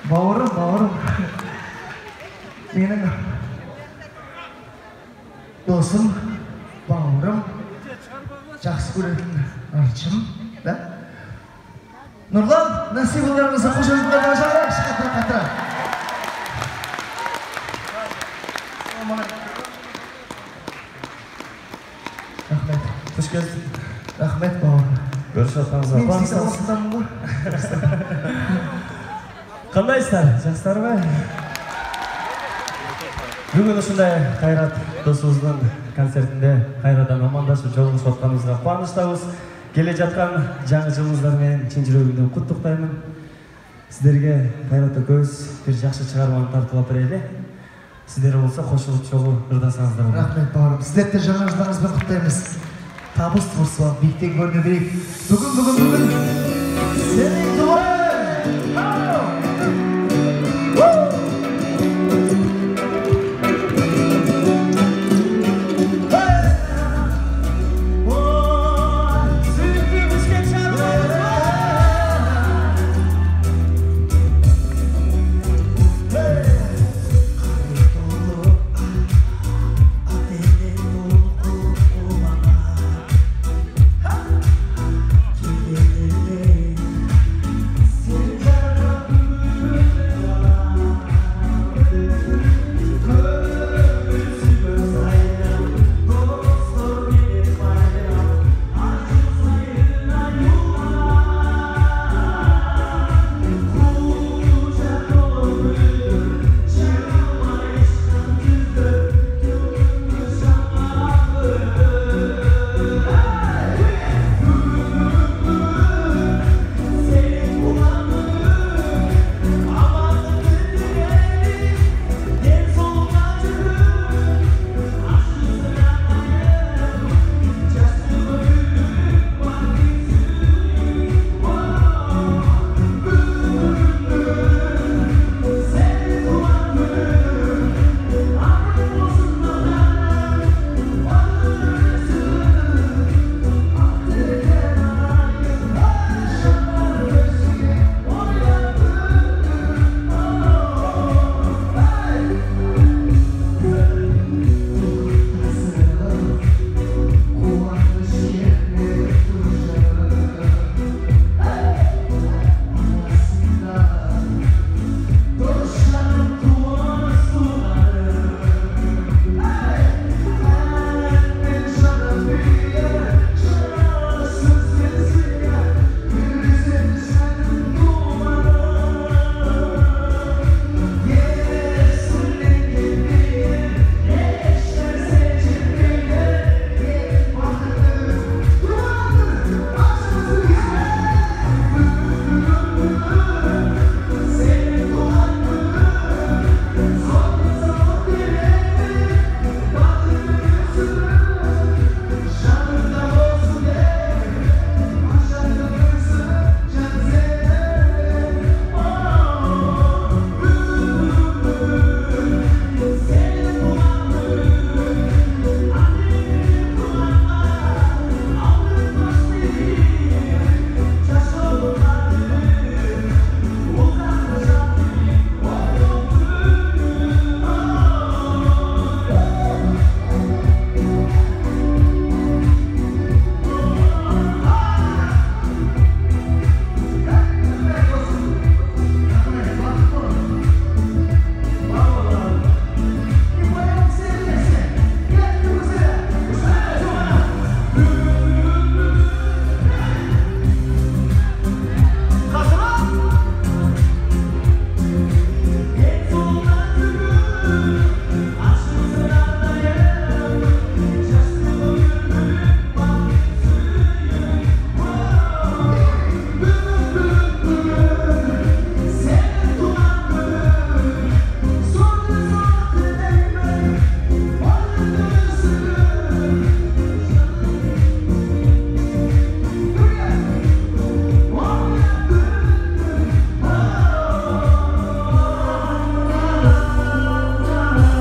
Бауырым. Менің досым, бауырым, жақсы көретін арчым, да? Нұрлан, насибаларыңызды қош өзіңдерді шақырайықшы, қатыра. Рахмет. Қош келдің. Рахмет, бауырым. Көрші отқаныңызға мен сізді осындамын ғой. Қандайсыздар, жақсылар ма? Бүгін осындай Қайрат досымыздың концертінде қайрадан амандасып жолығысып отқанымызға қуаныштамыз. Келе жатқан жаңа жылыңыздармен шын жүрегімнен құттықтаймын. Сіздерге Қайрат көз бір жақсы шығарманы тартып отырады. Сіздер болса қосылып жолы ырдасаңыздар. Рахмет, бауырым. Сіздерді жаңа жылдарыңызбен құттықтаймыз. Табыс творчестволық биіктен көріну керек. Бүгін.